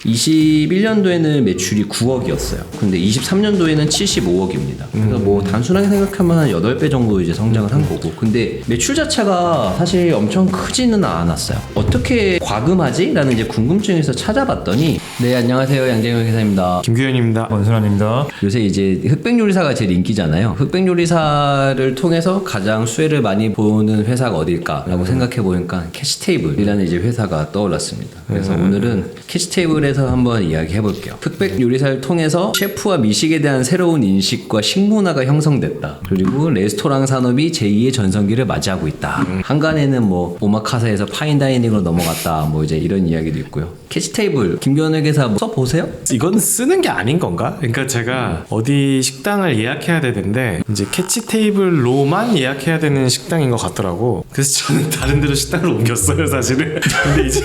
21년도에는 매출이 9억이었어요. 근데 23년도에는 75억입니다. 그래서 뭐 단순하게 생각하면 한 8배 정도 이제 성장을 한 거고. 근데 매출 자체가 사실 엄청 크지는 않았어요. 어떻게 과금하지? 라는 이제 궁금증에서 찾아봤더니 네, 안녕하세요. 양재경 회사입니다. 김규현입니다. 원순환입니다. 요새 이제 흑백 요리사가 제일 인기잖아요. 흑백 요리사를 통해서 가장 수혜를 많이 보는 회사가 어딜까라고 생각해 보니까 캐치테이블이라는 이제 회사가 떠올랐습니다. 그래서 오늘은 캐치테이블에서 한번 이야기해 볼게요. 흑백 요리사를 통해서 셰프와 미식에 대한 새로운 인식과 식문화가 형성됐다. 그리고 레스토랑 산업이 제2의 전성기를 맞이하고 있다. 한간에는 뭐 오마카세에서 파인다이닝으로 넘어갔다. 뭐 이제 이런 이야기도 있고요. 캐치테이블 김규현 회계사 써보세요? 이건 쓰는 게 아닌 건가? 그러니까 제가 어디 식당을 예약해야 되는데 이제 캐치 테이블로만 예약해야 되는 식당인 것 같더라고. 그래서 저는 다른 데로 식당을 옮겼어요, 사실은. 근데 이제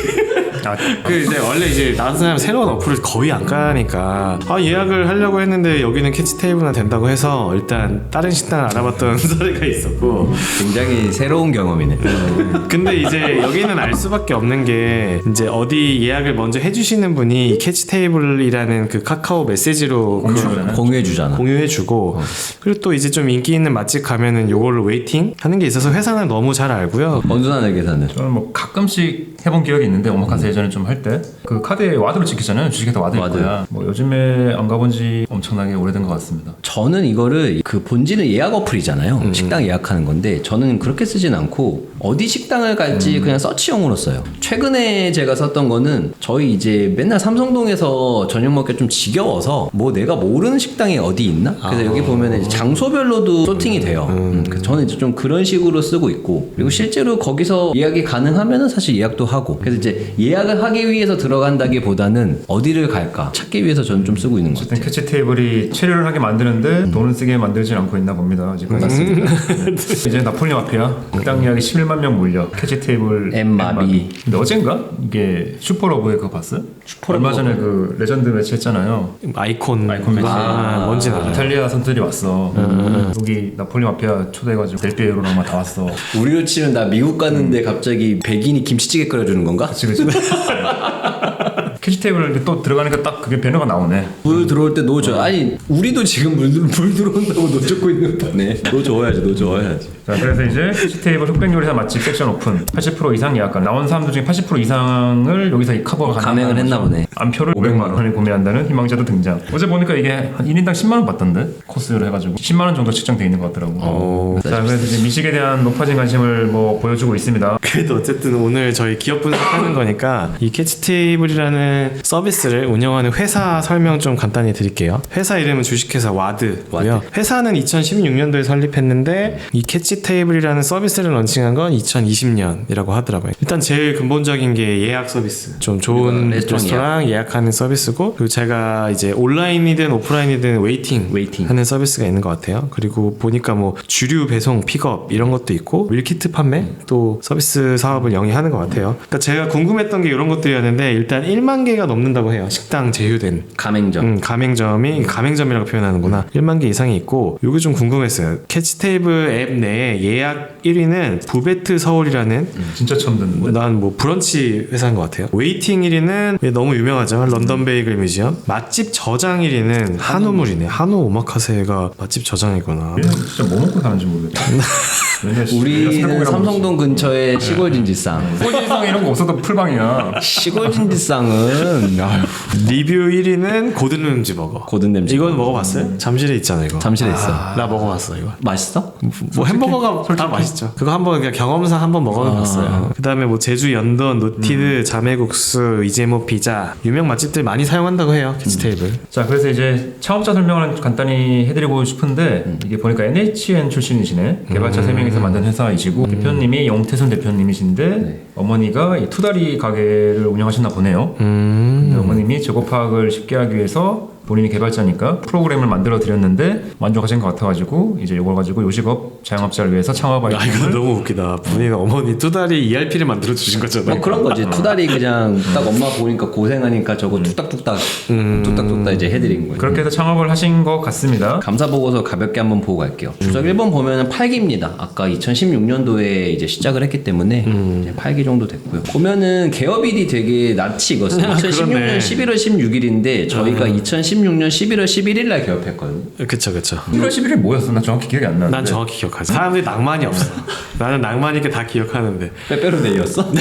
근데 원래 이제 나선 사람 새로운 어플을 거의 안 가니까 예약을 하려고 했는데 여기는 캐치 테이블만 된다고 해서 일단 다른 식당을 알아봤던 사례가 있었고. 굉장히 새로운 경험이네. 근데 이제 여기는 알 수밖에 없는 게 이제 어디 예약을 먼저 해주시는 분이 캐치 테이블이라는 그 카카오 메시지로 공유해주잖아. 공유해주고 그리고 또 이제 좀 인기 있는 맛집 가면은 요거를 웨이팅 하는 게 있어서 회사는 너무 잘 알고요. 원순환 회계사는 저는 뭐 가끔씩 해본 기억이 있는데 오마카세 예전에 좀 할 때 그 카드에 와드로 찍히잖아요. 주식회사 와드 거야. 뭐 요즘에 안 가본 지 엄청나게 오래된 것 같습니다. 저는 이거를 그 본질은 예약 어플이잖아요. 식당 예약하는 건데 저는 그렇게 쓰진 않고 어디 식당을 갈지 그냥 서치용으로 써요. 최근에 제가 썼던 거는 저희 이제 맨날 삼성동에서 저녁 먹기 좀 지겨워서 뭐 내가 모르는 식당이 어디 있나? 그래서 여기 보면 이제 장소별로도 소팅이 돼요. 그래서 저는 이제 좀 그런 식으로 쓰고 있고 그리고 실제로 거기서 예약이 가능하면은 사실 예약도 하고 그래서 이제 예약을 하기 위해서 들어간다기보다는 어디를 갈까 찾기 위해서 저는 좀 쓰고 있는 것 같아요. 어쨌든 캐치 테이블이 체류를 하게 만드는데 돈을 쓰게 만들진 않고 있나 봅니다. 지금 맞습니다. 이제 나폴리 마피아 식당 예약이 11만 명 몰려 캐치 테이블 엠마비. 근데 어젠가 이게 슈퍼러브에 그거 봤어요? 슈퍼러브. 얼마 전에 그 레전드 매치 했잖아요. 아이콘 매치. 뭔지는 알아요. 이탈리아 선수들이 왔어. 여기 나폴리 마피아 초대해가지고 델피에로랑 아마 다 왔어. 우리로 치면 나 미국 갔는데 갑자기 백인이 김치찌개 끓여주는 건가? 그치. 캐치 테이블 또 들어가니까 딱 그게 배너가 나오네. 물 들어올 때 노 줘. 아니 우리도 지금 물 들어온다고 노 젓고 있는 판에 노 줘야지 노 줘야지. 자, 그래서 이제 캐치 테이블 흑백 요리사 맛집 섹션 오픈. 80% 이상 예약가 나온 사람들 중에 80% 이상을 여기서 커버가 감행을 했나 보네. 암표를 500만 원에 구매한다는 희망자도 등장. 어제 보니까 이게 한 1인당 10만 원 받던데 코스로 해가지고 10만 원 정도 책정돼 있는 것 같더라고. 자, 그래서 이제 미식에 대한 높아진 관심을 뭐 보여주고 있습니다. 그래도 어쨌든 오늘 저희 기업 분석하는 거니까 이 캐치테이블이라는 서비스를 운영하는 회사 설명 좀 간단히 드릴게요. 회사 이름은 주식회사 와드고요. 회사는 2016년도에 설립했는데 이 캐치테이블이라는 서비스를 런칭한 건 2020년이라고 하더라고요. 일단 제일 근본적인 게 예약 서비스. 좀 좋은 레스토랑 예약하는 서비스고 그리고 제가 이제 온라인이든 오프라인이든 웨이팅 하는 서비스가 있는 것 같아요. 그리고 보니까 뭐 주류 배송 픽업 이런 것도 있고 밀키트 판매 또 서비스 사업을 영위하는 것 같아요. 그러니까 제가 궁금했던 게 이런 것들이었는데 일단 1만 개가 넘는다고 해요. 식당 제휴된 가맹점. 가맹점이 가맹점이라고 표현하는구나. 1만 개 이상이 있고 요게 좀 궁금했어요. 캐치테이블 앱 내에 예약 1위는 부베트 서울이라는 진짜 처음 듣는데. 난 뭐 브런치 회사인 것 같아요. 웨이팅 1위는 너무 유명하죠. 런던 베이글 뮤지엄. 맛집 저장 1위는 한우물이네. 한우 오마카세가 맛집 저장이구나. 얘는 진짜 뭐 먹고 사는지 모르겠다. 우리는 삼성동 근처에 시골 진지상. 꼴지상 이런 거 없어도 풀방이야. 시골 진지상은 리뷰 1위는 고든 램지 버거. 고든 램지. 이건 먹어봤어요? 잠실에 있잖아 이거. 잠실에 있어. 나 먹어봤어 이거. 맛있어? 뭐 햄버거가 다 맛있죠. 그거 한번 그냥 경험상 한번 먹어봤어요. 그다음에 뭐 제주 연돈, 노티드, 자매국수, 이재모 피자 유명 맛집들 많이 사용한다고 해요. 캐치테이블. 자, 그래서 이제 창업자 설명을 간단히 해드리고 싶은데 이게 보니까 NHN 출신이시네. 개발자 3명이서 만든 회사이시고 대표님이 영태순 대표님이신데 어머니가 이 투다리 가게를 운영하셨나 보네요. 근데 어머님이 재고 파악을 쉽게 하기 위해서 본인이 개발자니까 프로그램을 만들어 드렸는데 만족하신 것 같아가지고 이제 이걸 가지고 요식업 자영업자를 위해서 창업 야, 이거 아이템을 너무 웃기다. 본인 어머니 두다리 ERP를 만들어 주신 거잖아요. 뭐 그런 거지. 투다리 그냥 딱 엄마 보니까 고생하니까 저거 뚝딱뚝딱 뚝딱뚝딱 이제 해드린 거예요. 그렇게 해서 창업을 하신 것 같습니다. 감사 보고서 가볍게 한번 보고 갈게요. 주석 1번 보면은 8기입니다. 아까 2016년도에 이제 시작을 했기 때문에 이제 8기 정도 됐고요. 보면은 개업일이 되게 낯이 익었어요. 2016년 그러네. 11월 16일인데 저희가 2016년 11월 11일 날 개업했거든요. 그쵸. 1월 11일 뭐였어? 나 정확히 기억이 안 나는데. 난 정확히 기억하지. 사람들이 낭만이 없어. 나는 낭만 있게 다 기억하는데. 빼빼로데이였어?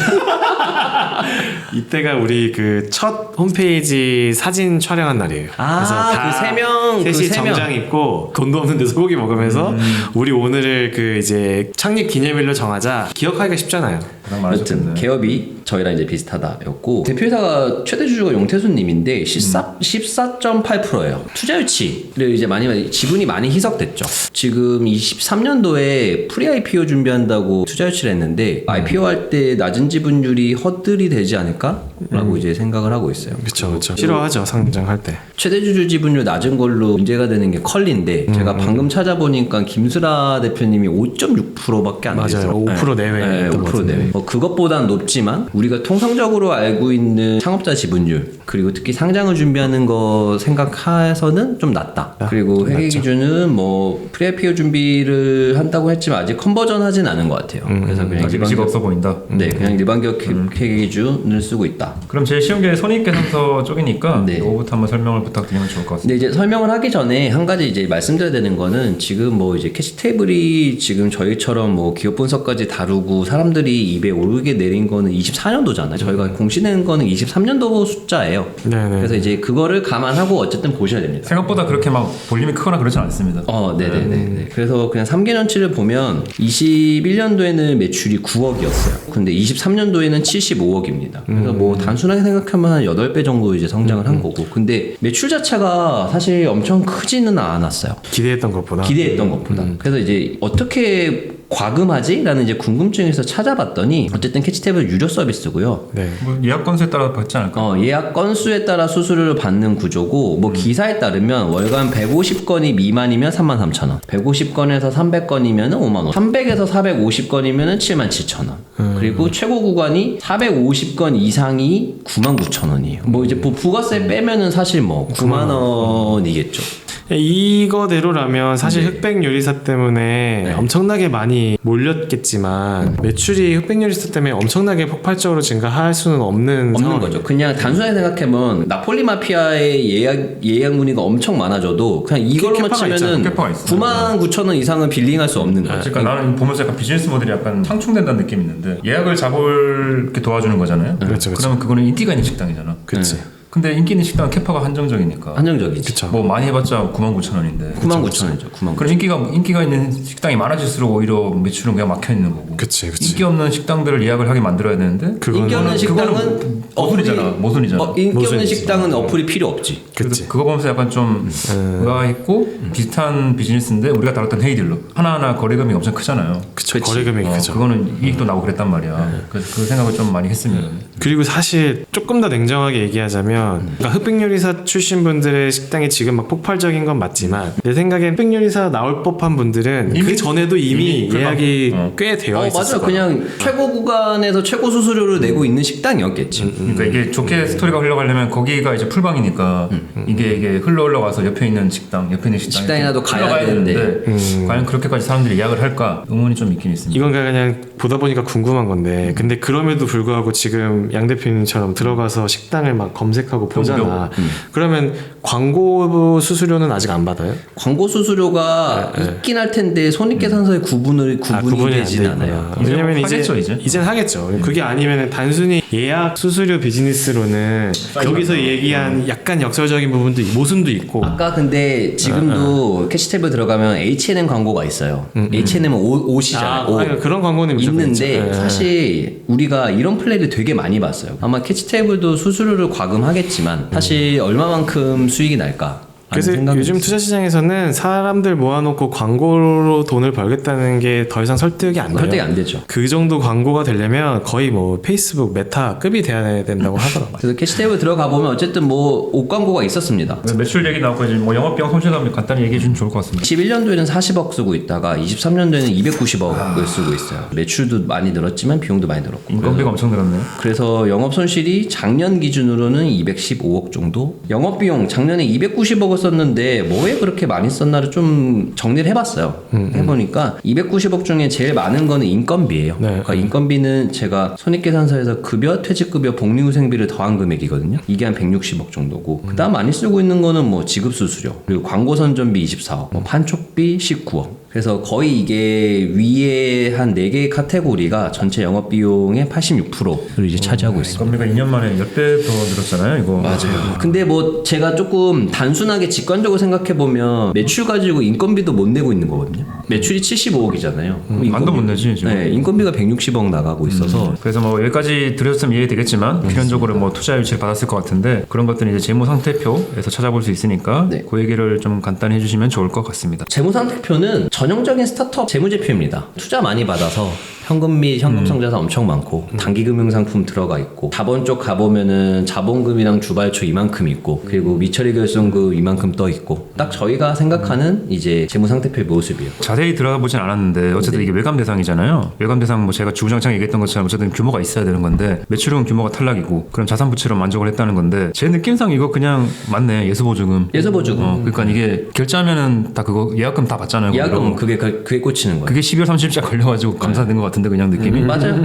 이때가 우리 그 첫 홈페이지 사진 촬영한 날이에요. 아, 그 세 명, 셋이 그 세 명. 정장 입고 돈도 없는데 소고기 먹으면서 우리 오늘을 그 이제 창립 기념일로 정하자. 기억하기가 쉽잖아요. 가장 여튼 많으셨겠네. 개업이 저희랑 이제 비슷하다였고 대표이사가 최대 주주가 용태수님인데 14.8%예요. 투자 유치를 이제 많이 지분이 많이 희석됐죠. 지금 23년도에 프리 IPO 준비한다고 투자 유치를 했는데 IPO 할 때 낮은 지분율이 헛들이 되지 않을까라고 이제 생각을 하고 있어요. 그쵸. 싫어하죠 상장할 때. 최대 주주 지분율 낮은 걸로 문제가 되는 게 컬리인데 제가 방금 찾아보니까 김수라 대표님이 5.6%밖에 안 됐어요. 맞아요. 5% 내외. 네, 5% 내외. 그것보단 높지만 우리가 통상적으로 알고 있는 창업자 지분율 그리고 특히 상장을 준비하는 거 생각해서는 좀 낮다. 그리고 회계 기준은 뭐 프리-IPO 준비를 한다고 했지만 아직 컨버전 하진 않은 것 같아요. 그래서 그냥 아직 의지가 없어 보인다. 네, 그냥 일반 기업 회계 기준을 쓰고 있다. 그럼 제일 쉬운 게 손익계산서 쪽이니까 네. 이거부터 한번 설명을 부탁드리면 좋을 것 같습니다. 근데 이제 설명을 하기 전에 한 가지 이제 말씀드려야 되는 거는 지금 뭐 이제 캐시 테이블이 지금 저희처럼 뭐 기업 분석까지 다루고 사람들이 입에 오르게 내린 거는 24년도잖아요. 저희가 공시낸 거는 23년도 숫자예요. 네네. 그래서 이제 그거를 감안하고 어쨌든 보셔야 됩니다. 생각보다 그렇게 막 볼륨이 크거나 그렇지 않습니다. 네네네. 그래서 그냥 3개년치를 보면 21년도에는 매출이 9억이었어요. 근데 23년도에는 75억입니다. 그래서 뭐 단순하게 생각하면 한 8배 정도 이제 성장을 한 거고. 근데 매출 자체가 사실 엄청 크지는 않았어요. 기대했던 것보다. 기대했던 것보다. 그래서 이제 어떻게 과금하지? 라는 이제 궁금증에서 찾아봤더니 어쨌든 캐치탭은 유료 서비스고요. 네. 뭐 예약 건수에 따라 받지 않을까? 예약 건수에 따라 수수료를 받는 구조고 뭐 기사에 따르면 월간 150건이 미만이면 33,000원 150건에서 300건이면 5만원 300에서 450건이면 77,000원 그리고 최고 구간이 450건 이상이 99,000원이에요. 뭐 이제 부가세 빼면은 사실 뭐 9만원이겠죠. 이거대로라면 사실 흑백 요리사 때문에 엄청나게 많이 몰렸겠지만 매출이 흑백 요리사 때문에 엄청나게 폭발적으로 증가할 수는 없는 거죠. 그냥 단순하게 생각하면 나폴리 마피아의 예약 문의가 엄청 많아져도 그냥 이걸로만 캐파가 치면은 있잖아. 캐파가 있어. 99,000원 이상은 빌링할 수 없는 거죠. 그러니까 나는 보면서 약간 비즈니스 모델이 약간 상충된다는 느낌이 있는데 예약을 잡을 이렇게 도와주는 거잖아요. 그렇죠. 그러면 그거는 인기가 있는 식당이잖아. 그렇지. 근데 인기 있는 식당은 캐파가 한정적이니까. 한정적이지. 그쵸. 뭐 많이 해봤자 99,000원인데. 99,000원이죠. 99,000원. 그럼 인기가 있는 식당이 많아질수록 오히려 매출은 그냥 막혀 있는 거고. 그치. 인기 없는 식당들을 예약을 하게 만들어야 되는데. 인기 없는 식당은 모순이잖아. 모순이잖아. 인기 없는 모순이지. 식당은 어플이 필요 없지. 그치. 그거 보면서 약간 좀 의아했고 비슷한 비즈니스인데 우리가 다뤘던 헤이딜러 하나하나 거래금이 엄청 크잖아요. 그쵸. 거래금이 크죠. 그거는 이익도 나고 그랬단 말이야. 그래서 그 생각을 좀 많이 했습니다. 그리고 사실 조금 더 냉정하게 얘기하자면 그러니까 흑백요리사 출신 분들의 식당이 지금 막 폭발적인 건 맞지만 내 생각엔 흑백요리사 나올 법한 분들은 그 전에도 이미 예약이 꽤 되어 있었어. 맞아. 그냥 최고 구간에서 최고 수수료를 내고 있는 식당이었겠지. 그러니까 이게 좋게 스토리가 흘러가려면 거기가 이제 풀방이니까 이게 흘러가서 옆에 있는 식당이라도 가야 흘러가야 되는데. 과연 그렇게까지 사람들이 예약을 할까 의문이 좀 있긴 있습니다. 이건 그냥 보다 보니까 궁금한 건데 근데 그럼에도 불구하고 지금 양 대표님처럼 들어가서 식당을 막 검색하고 보잖아. 그러면 광고 수수료는 아직 안 받아요? 광고 수수료가 있긴 할 텐데 손익계산서에 구분이 구분이 되진 안 되구나. 않아요. 왜냐면 하겠죠, 이젠 하겠죠. 그게 아니면 단순히 예약 수수료 비즈니스로는 여기서 얘기한 약간 역설적인 부분도 모순도 있고 아까 근데 지금도 캐시탭에 들어가면 H&M 광고가 있어요. H&M은 옷이잖아요. 옷. 그러니까 그런 광고는 무조건 있는데 있죠. 사실 우리가 이런 플레이를 되게 많이 봤어요. 아마 캐치테이블도 수수료를 과금하겠지만 사실 얼마만큼 수익이 날까? 그래서 요즘 투자 시장에서는 사람들 모아놓고 광고로 돈을 벌겠다는 게 더 이상 설득이 안 돼요. 설득이 안 되죠. 그 정도 광고가 되려면 거의 뭐 페이스북 메타급이 돼야 된다고 하더라고요. 그래서 캐시테이블 들어가 보면 어쨌든 뭐 옷 광고가 있었습니다. 매출 얘기 나왔고 이제 뭐 영업비용 손실감 간단히 얘기해 주면 좋을 것 같습니다. 11년도에는 40억 쓰고 있다가 23년도에는 290억을 쓰고 있어요. 매출도 많이 늘었지만 비용도 많이 늘었고. 인건비가 엄청 늘었네요. 그래서 영업 손실이 작년 기준으로는 215억 정도. 영업 비용 작년에 290억을 썼는데 뭐에 그렇게 많이 썼나를 좀 정리를 해봤어요. 해보니까 290억 중에 제일 많은 거는 인건비예요. 네. 그러니까 인건비는 제가 손익계산서에서 급여, 퇴직급여, 복리후생비를 더한 금액이거든요. 이게 한 160억 정도고. 그다음 많이 쓰고 있는 거는 뭐 지급수수료, 그리고 광고선전비 24억, 뭐 판촉비 19억. 그래서 거의 이게 위에 한 4개의 카테고리가 전체 영업비용의 86%를 이제 차지하고 있습니다. 인건비가 2년 만에 10배 더 늘었잖아요, 이거. 맞아요. 근데 뭐 제가 조금 단순하게 직관적으로 생각해 보면 매출 가지고 인건비도 못 내고 있는 거거든요. 매출이 75억이잖아요. 만도 못 내지 지금. 네, 인건비가 160억 나가고 있어서 그래서 뭐 여기까지 들으셨으면 이해되겠지만 필연적으로 뭐 투자 유치를 받았을 것 같은데 그런 것들은 이제 재무 상태표에서 찾아볼 수 있으니까 네. 그 얘기를 좀 간단히 해주시면 좋을 것 같습니다. 재무상태표는 전형적인 스타트업 재무제표입니다. 투자 많이 받아서 현금 및 현금성자산 엄청 많고 단기금융상품 들어가 있고 자본 쪽 가보면은 자본금이랑 주발초 이만큼 있고 그리고 미처리 결손금 이만큼 떠 있고 딱 저희가 생각하는 이제 재무상태표의 모습이에요. 자세히 들어가 보진 않았는데 어쨌든 이게 외감 대상이잖아요. 외감 대상 뭐 제가 주구장창 얘기했던 것처럼 어쨌든 규모가 있어야 되는 건데 매출은 규모가 탈락이고 그럼 자산 부채로 만족을 했다는 건데 제 느낌상 이거 그냥 맞네 예수보증금. 예서보증금. 그러니까 이게 결제하면은 다 그거 예약금 다 받잖아요. 예약금 그게 꽂히는 거예요. 그게 12월 30일자 걸려가지고 감사된 것 같은데 그냥 느낌이. 맞아요.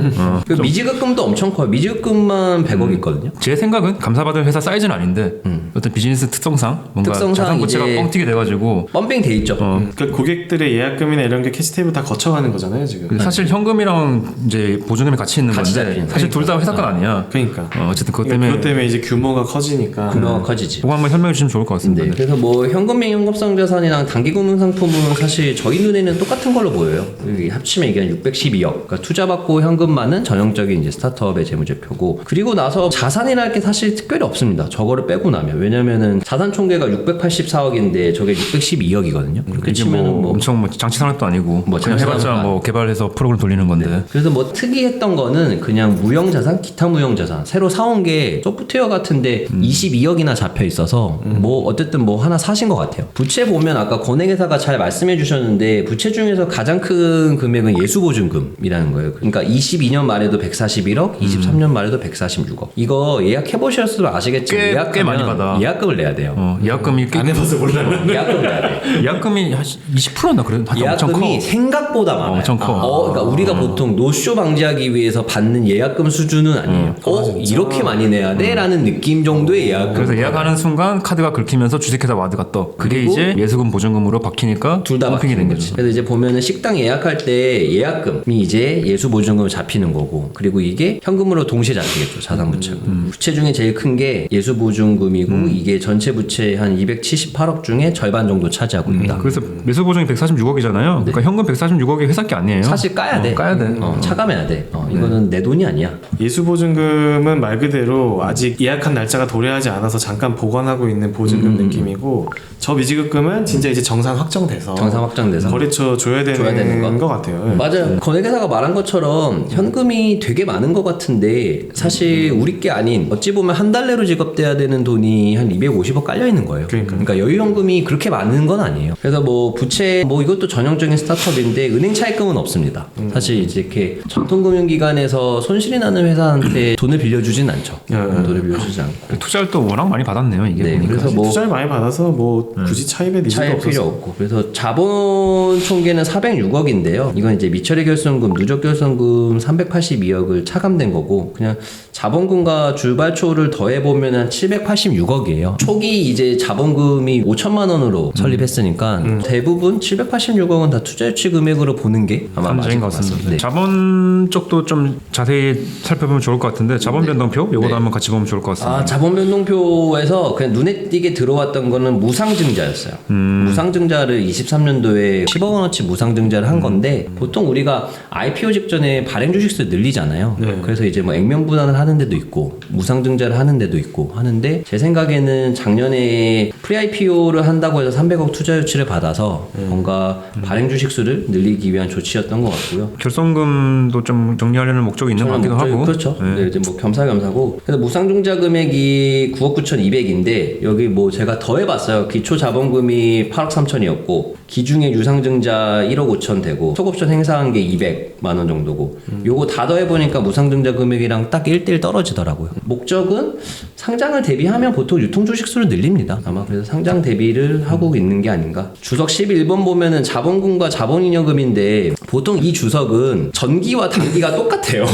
그 미지급금도 엄청 커요. 미지급금만 100억 있거든요. 제 생각은 감사받을 회사 사이즈는 아닌데 어떤 비즈니스 특성상 뭔가 특성상 자산 부채가 이제 뻥튀기 돼가지고 펌핑 돼 있죠. 그러니까 고객들의 예약금이나 이런 게 캐시테이블 다 거쳐가는 거잖아요 지금. 사실 현금이랑 이제 보증금이 같이 있는 같이 건데 잡히는 사실 둘 다 회사 건 아니야. 그러니까. 어쨌든 그것 그러니까 때문에 그것 때문에 이제 규모가 커지니까. 규모가 커지지. 그거 한번 설명해 주시면 좋을 것 같습니다. 네, 그래서 뭐 현금형 현금성 자산이랑 단기금융상품은 사실 저희 눈에는 똑같은 걸로 보여요. 여기 합치면 이게 한 612억. 그러니까 투자받고 현금만은 전형적인 이제 스타트업의 재무제표고 그리고 나서 자산이랄 게 사실 특별히 없습니다. 저거를 빼고 나면 왜냐면은 자산 총계가 684억인데 저게 612억이거든요. 그렇게 이게 치면은 뭐 엄청 뭐 장치 산업도 아니고 뭐 그냥 장치 해봤자 산업도 뭐 개발해서 프로그램 돌리는 건데. 그래서 뭐 특이했던 거는 그냥 무형자산, 기타 무형자산 새로 사온 게 소프트웨어 같은데 22억이나 잡혀 있어서 뭐 어쨌든 뭐 하나 사신 것 같아요. 부채 보면 아까 권액회사가 잘 말씀해 주셨는데 부채 중에서 가장 큰 금액은 예수보증금이라는 거예요. 그러니까 22년 말에도 141억, 23년 말에도 146억. 이거 예약해 보셨으면 아시겠지만 꽤 많이 받아. 예약금을 내야 돼요. 예약금이 꽤 안 해봐서 몰라요. 예약금 내야 돼. 예약금이 한 20%나 그래? 엄청 커. 예약금이 생각보다 많아요. 엄청 커. 그러니까 우리가 보통 노쇼 방지하기 위해서 받는 예약금 수준은 아니에요. 이렇게 많이 내야 돼?라는 느낌 정도의 예약금. 그래서 예약하는 순간 카드가 긁히면서 주식회사 와드가 떠. 그게 그리고 이제 예수금 보증금으로 바뀌니까 둘 다 펌핑이 바뀌는 된 거지. 거죠. 그래서 이제 보면은 식당 예약할 때 예약금이 이제 예수보증금 잡히는 거고, 그리고 이게 현금으로 동시에 잡히겠죠. 자산 부채가. 부채 중에 제일 큰 게 예수보증금이고 이게 전체 부채 한 278억 중에 절반 정도 차지하고 있다. 그래서 매수보증이 146억이잖아요. 그러니까 현금 146억이 회사 게 아니에요. 사실 까야 돼. 까야 돼. 차감해야 돼. 이거는 내 돈이 아니야. 예수보증금은 말 그대로 아직 예약한 날짜가 도래하지 않아서 잠깐 보관하고 있는 보증금 느낌이고 저 미지급금은 진짜 이제 정산 확정돼서 거래처 줘야 되는 것 같아요. 맞아요. 권액회사가 말한 것처럼 현금이 되게 많은 것 같은데 사실 우리 게 아닌 어찌 보면 한 달 내로 지급돼야 되는 돈이 한 250억 깔려 있는 거예요. 그러니까 여유 현금이 그렇게 많은 건 아니에요. 그래서 뭐 부채 뭐 이것도 전형적인 스타트업인데 은행 차입금은 없습니다. 사실 이제 이렇게 전통금융기관에서 손실이 나는 회사한테 돈을 빌려주진 않죠. 돈을 빌려주지 않고. 투자를 또 워낙 많이 받았네요. 이게 네, 보니까. 그래서 뭐 투자를 많이 받아서 뭐 굳이 차입에 니즈가 차일 없어서 필요 없고. 그래서 자본 총계는 406억인데요. 이건 이제 미처리 결손금, 누적 결손금 382억을 차감된 거고 그냥 자본금과 주발초를 더해 보면 한 786억이에요. 초기 이제 자본금이 5천만 원으로 설립했으니까 대부분 786억은 다 투자 유치 금액으로 보는 게 아마 맞을 것 같습니다. 네. 자본 쪽도 좀 자세히 살펴보면 좋을 것 같은데 자본 변동표 요거도 한번 같이 보면 좋을 것 같습니다. 자본 변동표에서 그냥 눈에 띄게 들어왔던 거는 무상증자였어요. 무상증자를 23년도에 10억 원어치 무상증자를 한 건데 보통 우리가 IPO 직전에 발행 주식수 늘리잖아요. 그래서 이제 뭐 액면 분할을 하는 데도 있고 무상증자를 하는 데도 있고 하는데 제 생각에는 작년에 프리-IPO를 한다고 해서 300억 투자 유치를 받아서 뭔가 발행 주식 수를 늘리기 위한 조치였던 것 같고요. 결손금도 좀 정리하려는 목적이 있는 것 같기도 하고. 그렇죠. 네. 네, 이제 뭐 겸사겸사고. 그래서 무상증자 금액이 9억 9,200인데 여기 뭐 제가 더해봤어요. 기초 자본금이 8억 3천이었고 기중에 유상증자 1억 5천 되고 스톡옵션 행사한 게 200만 원 정도고 요거 다 더해보니까 무상증자 금액이랑 딱 1대1 떨어지더라고요. 목적은 상장을 대비하면 보통 유통주식 수를 늘립니다. 아마 그래서 상장 대비를 하고 있는 게 아닌가. 주석 11번 보면은 자본금과 자본잉여금인데 보통 이 주석은 전기와 단기가 똑같아요.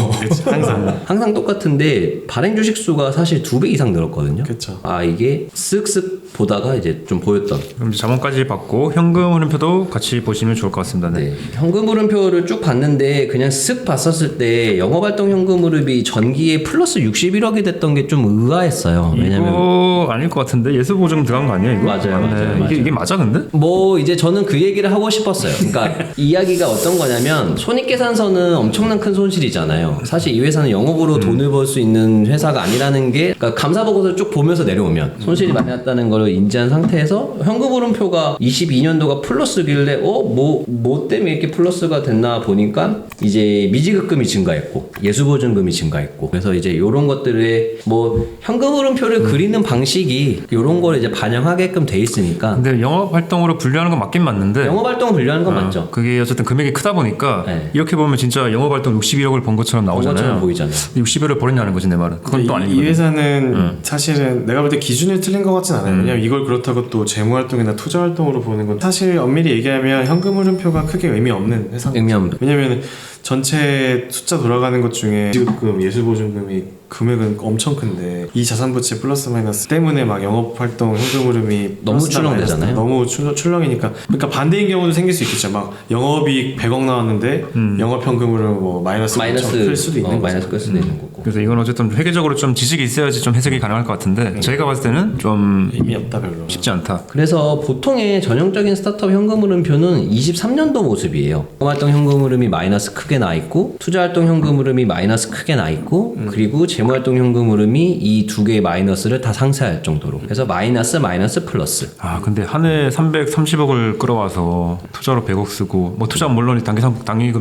항상 똑같은데 발행 주식 수가 사실 2배 이상 늘었거든요. 그쵸. 아 이게 쓱쓱 보다가 이제 좀 보였던. 그럼 이제 자본까지 받고 현금 흐름표도 같이 보시면 좋을 것 같습니다. 네. 네. 현금 흐름표를 쭉 봤는데 그냥 쓱 봤었을 때 영업활동 현금 흐름이 전기에 플러스 61억이 됐던 게 좀 의아했어요. 왜냐면 이거 아닐 것 같은데 예수 보증 들어간 거 아니에요? 이거? 맞아요. 이게 맞아 근데? 뭐 이제 저는 그 얘기를 하고 싶었어요. 그러니까 이야기가 어떤 거냐면 손익계산서는 엄청난 큰 손실이잖아요. 사실 이 회사는 영업으로 돈을 벌 수 있는 회사가 아니라는 게 그러니까 감사보고서 쭉 보면서 내려오면 손실이 많이 났다는 걸 인지한 상태에서 현금 흐름표가 22년도가 플러스길래 뭐 때문에 이렇게 플러스가 됐나 보니까 이제 미지급금이 증가했고 예수보증금이 증가했고 그래서 이제 요런 것들에 뭐 현금 흐름표를 그리는 방식이 요런 걸 이제 반영하게끔 돼 있으니까 근데 영업 활동으로 분류하는 건 맞긴 맞는데 영업 활동을 분류하는 건 맞죠. 그게 어쨌든 금액이 크다 보니까 네. 이렇게 보면 진짜 영업 활동 61억을 번 것처럼 나오잖아요. 것처럼 보이잖아요. 61억을 버렸냐는 거지 내 말은. 그건 또 아니고. 이 회사는 사실은 내가 볼 때 기준이 틀린 것 같진 않아요. 왜냐면 이걸 그렇다고 또 재무 활동이나 투자 활동으로 보는 건 사실 엄밀히 얘기하면 현금 흐름표가 크게 의미 없는 회사인 의미 거죠. 없는. 왜냐면 전체 숫자 돌아가는 것 중에 지급금, 예술보증금이 금액은 엄청 큰데 이 자산부채 플러스 마이너스 때문에 막 영업활동 현금 흐름이 너무 플러스다 출렁대잖아요. 마이너스다 너무 출렁이니까 그러니까 반대인 경우도 생길 수 있겠죠. 막 영업이익 100억 나왔는데 영업현금으로 뭐 마이너스 클 수도 있는 거죠. 마이너스 끌 수도 있는 거고. 그래서 이건 어쨌든 회계적으로 좀 지식이 있어야지 좀 해석이 가능할 것 같은데 저희가 봤을 때는 좀 의미 없다 별로. 쉽지 않다. 그래서 보통의 전형적인 스타트업 현금 흐름표는 23년도 모습이에요. 활동 현금 흐름이 마이너스 크게 나 있고 투자 활동 현금 흐름이 마이너스 크게 나 있고 그리고 재무 활동 현금 흐름이 이 두 개의 마이너스를 다 상쇄할 정도로. 그래서 마이너스 플러스. 아 근데 한 해 330억을 끌어와서 투자로 100억 쓰고 뭐 투자 물론 단기금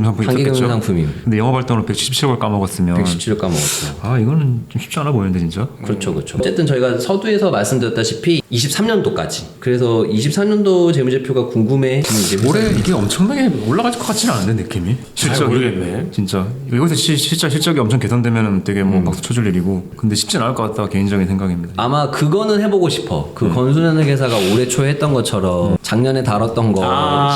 상품이 단기금 있었겠죠. 상품이 근데 영업 활동으로 177억을 까먹었으면 117을 까먹었어요. 아 이거는 좀 쉽지 않아 보이는데 진짜. 그렇죠. 어쨌든 저희가 서두에서 말씀드렸다시피 23년도까지. 그래서 23년도 재무제표가 궁금해. 이제 올해 이게 엄청나게 올라갈 것 같지는 않은데 느낌이. 잘 모르겠네. 진짜 여기서 진짜 실적이 엄청 개선되면 되게 뭐 박수 쳐줄 일이고 근데 쉽진 않을 것 같다 개인적인 생각입니다. 아마 그거는 해보고 싶어. 그 건순현의 회사가 올해 초에 했던 것처럼 작년에 다뤘던 거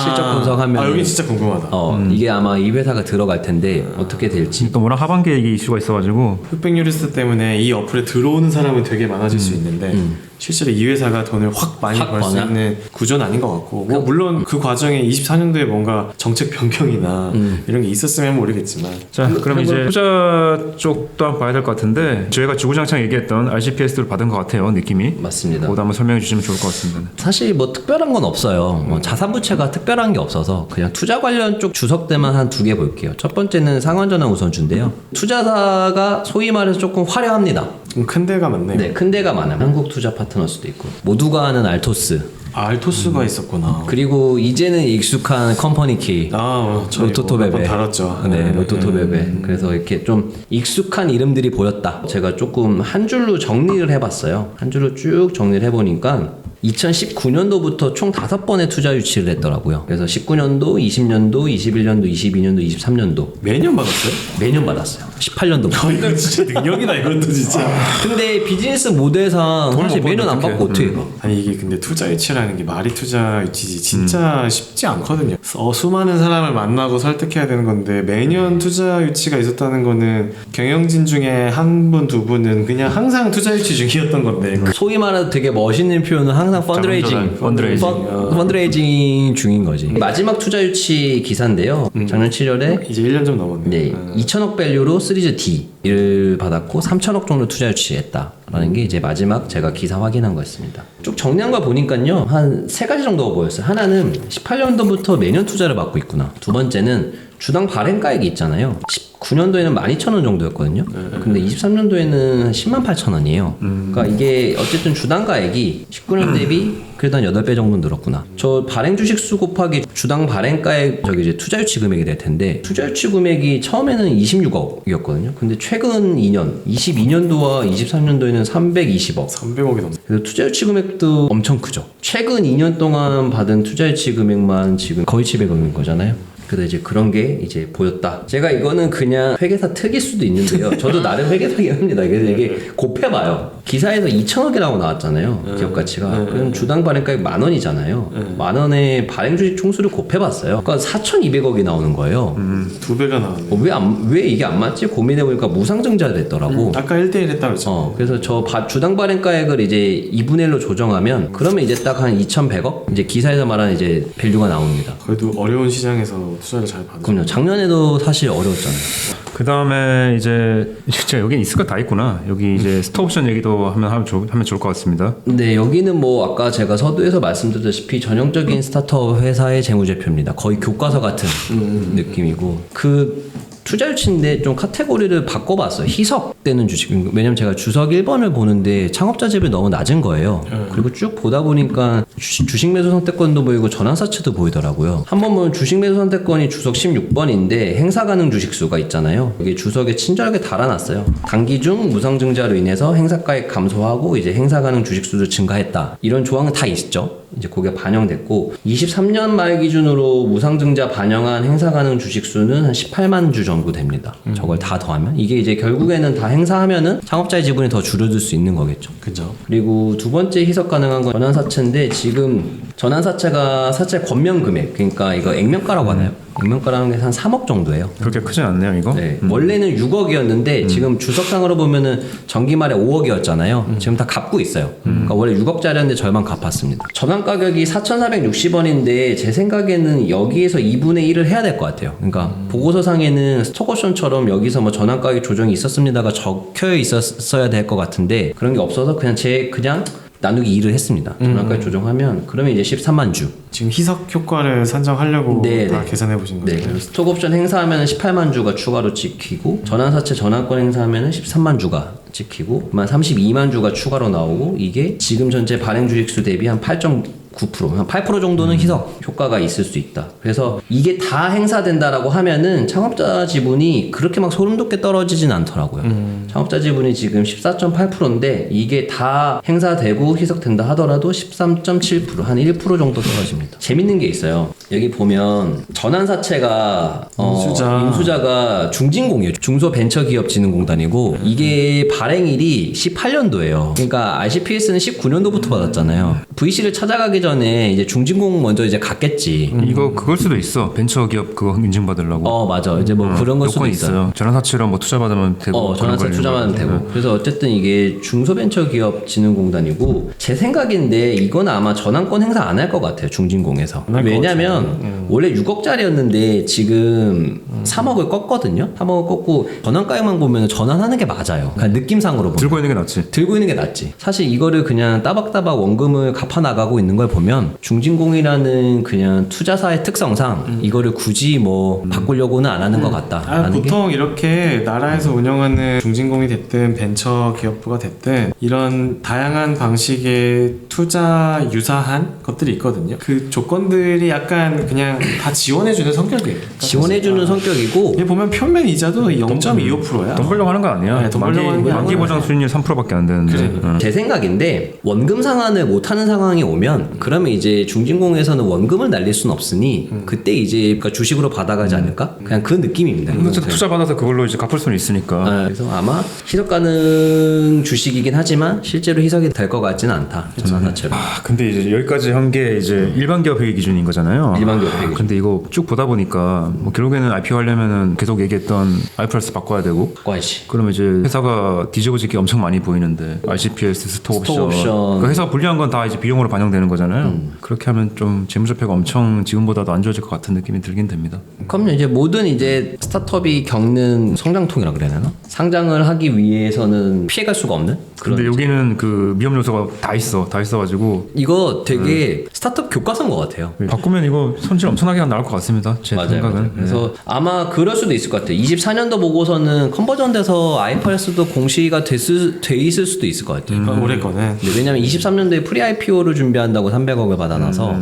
실적 분석하면 여기 진짜 궁금하다. 이게 아마 이 회사가 들어갈 텐데 어떻게 될지. 또 워낙 하반기에 이게 이슈가 있어가지고 흑백 뉴리스트 때문에 이 어플에 들어오는 사람은 되게 많아질 수 있는데 실제로 이 회사가 돈을 확 많이 확 벌 수 버나? 있는 구조는 아닌 것 같고 뭐 물론 그 과정에 24년도에 뭔가 정책 변경이나 이런 게 있었으면 모르겠지만 자 그럼 이제 투자 쪽도 한번 봐야 될 것 같은데 저희가 주구장창 얘기했던 RCPS를 받은 것 같아요 느낌이. 맞습니다. 그것도 한번 설명해 주시면 좋을 것 같습니다. 사실 뭐 특별한 건 없어요. 뭐 자산부채가 특별한 게 없어서 그냥 투자 관련 쪽 주석들만 한 두 개 볼게요. 첫 번째는 상환전환 우선주인데요. 투자사가 소위 말해서 조금 화려합니다. 큰 데가 많네요. 네, 큰 데가 많아요. 한국투자 파트너스도 있고 모두가 아는 알토스 알토스가 있었구나. 그리고 이제는 익숙한 컴퍼니키 저희 로토토베베 몇번 다뤘죠. 네, 로토토베베. 그래서 이렇게 좀 익숙한 이름들이 보였다. 제가 조금 한 줄로 정리를 해봤어요. 한 줄로 쭉 정리를 해보니까 2019년도부터 총 5번의 투자 유치를 했더라고요. 그래서 19년도, 20년도, 21년도, 22년도, 23년도 매년 받았어요? 매년 받았어요. 18년도부터. 이거 진짜 능력이다 이것도 진짜. 근데 비즈니스 모델상 사실 못 매년 안 받으면 받고 어떻게 가? 아니 이게 근데 투자 유치라는 게 말이 투자 유치지 진짜 쉽지 않거든요. 수많은 사람을 만나고 설득해야 되는 건데 매년 투자 유치가 있었다는 거는 경영진 중에 한 분, 두 분은 그냥 항상 투자 유치 중이었던 건데 소위 말해서 되게 멋있는 표현은 항상 펀드레이징 중인 거지. 마지막 투자 유치 기사인데요. 작년 7월에 이제 1년 좀 넘었네. 네, 2천억 밸류로 시리즈 D 를 받았고 3천억 정도 투자 유치했다라는 게 이제 마지막 제가 기사 확인한 거였습니다. 쭉 정리한 거 보니까요 한 세 가지 정도가 보였어요. 하나는 18년도부터 매년 투자를 받고 있구나. 두 번째는 주당 발행가액이 있잖아요. 19년도에는 12,000원 정도였거든요. 근데 23년도에는 108,000원이에요. 그러니까 이게 어쨌든 주당가액이 19년 대비 그래도 한 8배 정도 늘었구나. 저 발행 주식 수 곱하기 주당 발행가액 저기 이제 투자 유치 금액이 될 텐데 투자 유치 금액이 처음에는 26억이었거든요. 근데 최근 2년 22년도와 23년도에는 320억. 300억이 넘는. 그래서 투자 유치 금액도 엄청 크죠. 최근 2년 동안 받은 투자 유치 금액만 지금 거의 700억인 거잖아요. 그래서 이제 그런 게 이제 보였다. 제가 이거는 그냥 회계사 특일 수도 있는데요. 저도 나름 회계사긴 합니다. 그래서 이게 곱해봐요. 기사에서 2천억이라고 나왔잖아요. 기업 가치가. 그럼 주당 발행가액 10,000원이잖아요. 10,000원에 발행 주식 총수를 곱해봤어요. 그러니까 4,200억이 나오는 거예요. 2배가 나왔네. 왜 이게 안 맞지? 고민해보니까 무상증자 됐더라고. 아까 1대1 했다고 했죠. 그래서 저 주당 발행가액을 이제 2분의 1로 조정하면 그러면 이제 딱 한 2,100억? 이제 기사에서 말하는 이제 밸류가 나옵니다. 그래도 어려운 시장에서 투자를 잘 받으죠. 그럼요. 작년에도 사실 어려웠잖아요. 그 다음에 이제 진짜 여기 있을 거 다 있구나. 여기 이제 스톡옵션 얘기도 하면 좋을 것 같습니다. 네, 여기는 뭐 아까 제가 서두에서 말씀드렸다시피 전형적인 스타트업 회사의 재무제표입니다. 거의 교과서 같은 느낌이고 그 투자 유치인데 좀 카테고리를 바꿔봤어요. 희석되는 주식. 왜냐면 제가 주석 1번을 보는데 창업자 지분이 너무 낮은 거예요. 그리고 쭉 보다 보니까 주식 매수 선택권도 보이고 전환사채도 보이더라고요. 한 번 보면 주식 매수 선택권이 주석 16번인데 행사 가능 주식수가 있잖아요. 이게 주석에 친절하게 달아놨어요. 단기 중 무상증자로 인해서 행사가액 감소하고 이제 행사 가능 주식수도 증가했다. 이런 조항은 다 있죠. 이제 그게 반영됐고 23년 말 기준으로 무상증자 반영한 행사 가능 주식수는 한 18만 주 정도 됩니다. 저걸 다 더하면 이게 이제 결국에는 다 행사하면은 창업자의 지분이 더 줄어들 수 있는 거겠죠. 그죠. 그리고 두 번째 희석 가능한 건 전환사채인데 지금 전환사채가 사채 권면 금액 그러니까 이거 액면가라고 하나요? 액면가라는 게 한 3억 정도예요. 그렇게 크진 않네요, 이거. 네. 원래는 6억이었는데 지금 주석상으로 보면은 전기 말에 5억이었잖아요. 지금 다 갚고 있어요. 그러니까 원래 6억짜리였는데 절반 갚았습니다. 전환 가격이 4,460원인데 제 생각에는 여기에서 2분의 1을 해야 될 것 같아요. 그러니까 보고서상에는 스톡옵션처럼 여기서 뭐 전환 가격 조정이 있었습니다가 적혀 있었어야 될 것 같은데 그런 게 없어서 그냥 나누기 2를 했습니다. 전환가격 조정하면 그러면 이제 13만 주. 지금 희석 효과를 산정하려고 네, 다 네. 계산해 보신 네, 거죠. 그래서 스톡옵션 행사하면 18만 주가 추가로 찍히고 전환사채 전환권 행사하면 13만 주가 찍히고 32만 주가 추가로 나오고 이게 지금 전체 발행 주식수 대비 한 8.9%, 한 8% 정도는 희석 효과가 있을 수 있다. 그래서 이게 다 행사된다라고 하면은 창업자 지분이 그렇게 막 소름 돋게 떨어지진 않더라고요. 창업자 지분이 지금 14.8%인데 이게 다 행사되고 희석된다 하더라도 13.7%, 한 1% 정도 떨어집니다. 재밌는 게 있어요. 여기 보면 전환사채가 인수자가 중진공이에요. 중소벤처기업진흥공단이고 이게 발행일이 18년도예요. 그러니까 RCPS는 19년도부터 받았잖아요. VC를 찾아가기 전에 이제 중진공 먼저 이제 갔겠지. 이거 그걸 수도 있어. 벤처기업 그거 인증받으려고. 맞아. 이제 뭐 그런 걸 수도 요건 있어요. 전환사채로 뭐 투자 받으면 되고. 전환사 투자만 되고. 그래서 어쨌든 이게 중소벤처기업진흥공단이고 제 생각인데 이건 아마 전환권 행사 안 할 것 같아요. 중진공에서. 왜냐면 원래 6억짜리였는데 지금 3억을 껐거든요. 3억을 껐고 전환가액만 보면 전환하는 게 맞아요. 그냥 느낌상으로 보면. 들고 있는 게 낫지. 들고 있는 게 낫지. 사실 이거를 그냥 따박따박 원금을 갚아 나가고 있는 걸 보면 중진공이라는 그냥 투자사의 특성상 이거를 굳이 뭐 바꾸려고는 안 하는 것 같다. 보통 이렇게 나라에서 운영하는 중진공이 됐든 벤처 기업부가 됐든 이런 다양한 방식의 투자 유사한 것들이 있거든요. 그 조건들이 약간 그냥 다 지원해주는 성격이에요. 지원해주는 성격이고 여기 보면 표면 이자도 0.25%야. 돈 벌려고 하는 거 아니야. 네, 돈 벌려고 하는 게 만기 아니야. 보장 수익률 3%밖에 안 되는데. 그래. 제 생각인데 원금 상환을 못하는 상황이 오면 그러면 이제 중진공에서는 원금을 날릴 수는 없으니 그때 이제 그러니까 주식으로 받아가지 않을까? 그냥 그 느낌입니다. 근데 투자 받아서 그걸로 이제 갚을 수는 있으니까. 그래서 아마 희석 가능 주식이긴 하지만 실제로 희석이 될 것 같지는 않다. 전환사채로. 근데 이제 여기까지 한 게 이제 일반 기업 회계 기준인 거잖아요. 일반 기업 회계 기준. 근데 이거 쭉 보다 보니까 뭐 결국에는 IPO 하려면은 계속 얘기했던 IFRS 바꿔야 되고. 과시. 그러면 이제 회사가 뒤집어질 게 엄청 많이 보이는데 RCPS, 스톡옵션. 스톡옵션. 그러니까 회사가 불리한 건 다 이제 비용으로 반영되는 거잖아요. 거잖아요. 그렇게 하면 좀 재무제표가 엄청 지금보다도 안 좋아질 것 같은 느낌이 들긴 됩니다. 그럼 이제 모든 이제 스타트업이 겪는 성장통이라 그래야 되나? 상장을 하기 위해서는 피해갈 수가 없는 그런. 근데 여기는 그 위험 요소가 다 있어가지고 이거 되게 스타트업 교과서인 것 같아요. 바꾸면 이거 손실 엄청나게 나올 것 같습니다. 제 맞아요, 생각은. 맞아요. 그래서 아마 그럴 수도 있을 것 같아요. 24년도 보고서는 컨버전돼서 IFRS도 공시가 돼 있을 수도 있을 것 같아요. 올해 거는. 네, 왜냐면 23년도에 프리 IPO를 준비한다고 300억을 받아놔서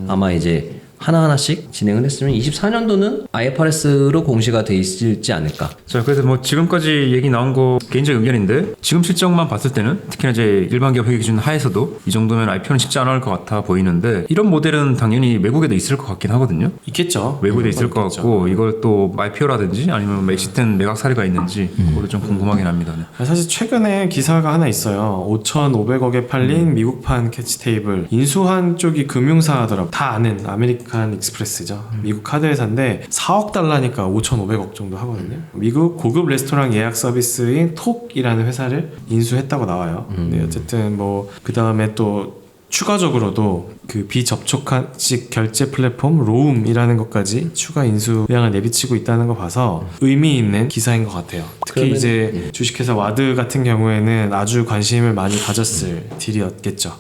아마 이제 하나하나씩 진행을 했으면 24년도는 IFRS로 공시가 돼 있을지 않을까. 자, 그래서 뭐 지금까지 얘기 나온 거 개인적 의견인데 지금 실적만 봤을 때는 특히나 이제 일반 기업 회계 기준 하에서도 이 정도면 IPO는 쉽지 않을 것 같아 보이는데 이런 모델은 당연히 외국에도 있을 것 같긴 하거든요. 있겠죠. 외국에도 있을 것 같고 이걸 또 IPO라든지 아니면 엑시트된 매각 사례가 있는지 그것도 좀 궁금하긴 합니다. 네. 사실 최근에 기사가 하나 있어요. 5,500억에 팔린 미국판 캐치테이블 인수한 쪽이 금융사더라고. 다 아는 아메리칸 익스프레스죠. 미국 카드 회사인데 4억 달러니까 5,500억 정도 하거든요. 미국 고급 레스토랑 예약 서비스인 톡이라는 회사를 인수했다고 나와요. 네, 어쨌든 뭐 그 다음에 또 추가적으로도 그 비접촉식 결제 플랫폼 로움이라는 것까지 추가 인수 의향을 내비치고 있다는 거 봐서 의미 있는 기사인 것 같아요. 특히 그러면- 이제 주식회사 와드 같은 경우에는 아주 관심을 많이 가졌을 딜이었겠죠.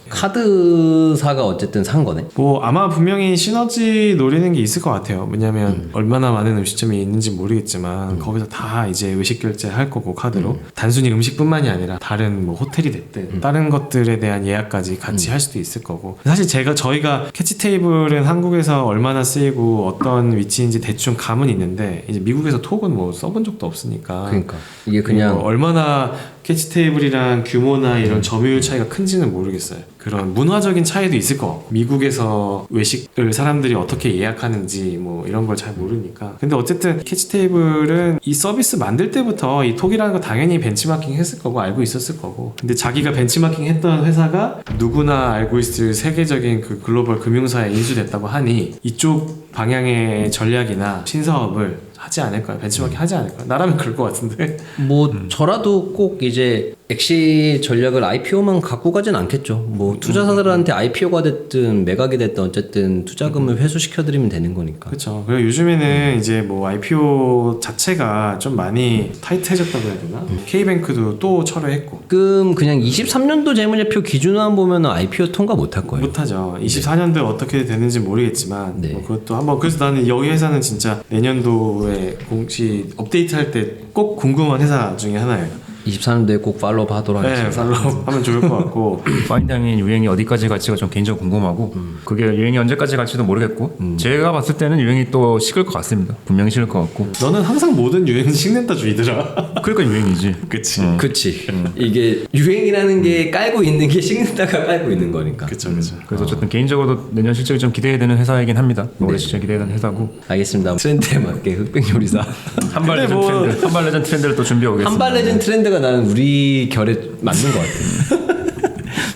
카드사가 어쨌든 산 거네. 뭐 아마 분명히 시너지 노리는 게 있을 것 같아요. 왜냐하면 얼마나 많은 음식점이 있는지 모르겠지만 거기서 다 이제 외식 결제할 거고 카드로 단순히 음식뿐만이 아니라 다른 뭐 호텔이 됐든 다른 것들에 대한 예약까지 같이 할 수도 있을 거고. 사실 저희가 캐치 테이블은 한국에서 얼마나 쓰이고 어떤 위치인지 대충 감은 있는데 이제 미국에서 톡은 뭐 써본 적도 없으니까. 그러니까 이게 그냥 뭐 얼마나 캐치 테이블이랑 규모나 이런 점유율 차이가 큰지는 모르겠어요. 그런 문화적인 차이도 있을 거 같고 미국에서 외식을 사람들이 어떻게 예약하는지 뭐 이런 걸 잘 모르니까. 근데 어쨌든 캐치 테이블은 이 서비스 만들 때부터 이 톡이라는 거 당연히 벤치마킹 했을 거고 알고 있었을 거고. 근데 자기가 벤치마킹 했던 회사가 누구나 알고 있을 세계적인 그 글로벌 금융사에 인수됐다고 하니 이쪽 방향의 전략이나 신사업을 하지 않을까요? 벤치마킹 하지 않을까요? 나라면 그럴 것 같은데. 뭐 저라도 꼭 이제 엑시 전략을 IPO만 갖고 가진 않겠죠. 뭐 투자사들한테 IPO가 됐든 매각이 됐든 어쨌든 투자금을 회수시켜드리면 되는 거니까. 그렇죠. 그리고 요즘에는 이제 뭐 IPO 자체가 좀 많이 타이트해졌다고 해야 되나? K뱅크도 또 철회했고. 지금 그냥 23년도 재무제표 기준만 보면 IPO 통과 못할 거예요. 못하죠. 24년도에 어떻게 되는지 모르겠지만 네. 뭐 그것도 한번. 그래서 나는 여기 회사는 진짜 내년도에 공시 업데이트할 때 꼭 궁금한 회사 중에 하나예요. 24년도에 꼭 팔로우 하도록 네, 하겠습니다. 팔로우 하면 좋을 것 같고. 파인다이닝 유행이 어디까지 갈지가 좀 개인적으로 궁금하고 그게 유행이 언제까지 갈지도 모르겠고 제가 봤을 때는 유행이 또 식을 것 같습니다. 분명히 식을 것 같고 너는 항상 모든 유행은 식는다 주의더라. 그러니까 유행이지. 그치. 그치. 이게 유행이라는 게 깔고 있는 게 식는다가 깔고 있는 거니까. 그쵸, 그쵸. 그래서 어쨌든 개인적으로도 내년 실적이 좀 기대되는 회사이긴 합니다. 올해 실적 기대되는 회사고 알겠습니다. 트렌드에 맞게 흑백 요리사. 한발 레전 뭐- 트렌드, 한발 레전 트렌드를 또 준비해 오겠습니다. 한발 레전 트렌드가 나는 우리 결에 맞는 것 같아.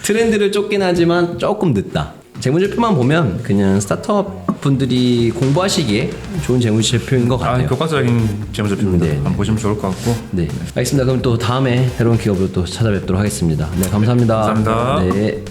트렌드를 쫓긴 하지만 조금 늦다. 재무제표만 보면 그냥 스타트업 분들이 공부하시기에 좋은 재무제표인 것 아, 같아요. 교과서적인 재무제표입니다. 네. 한번 보시면 좋을 것 같고. 네, 알겠습니다. 그럼 또 다음에 새로운 기업으로 또 찾아뵙도록 하겠습니다. 네, 감사합니다. 감사합니다. 네.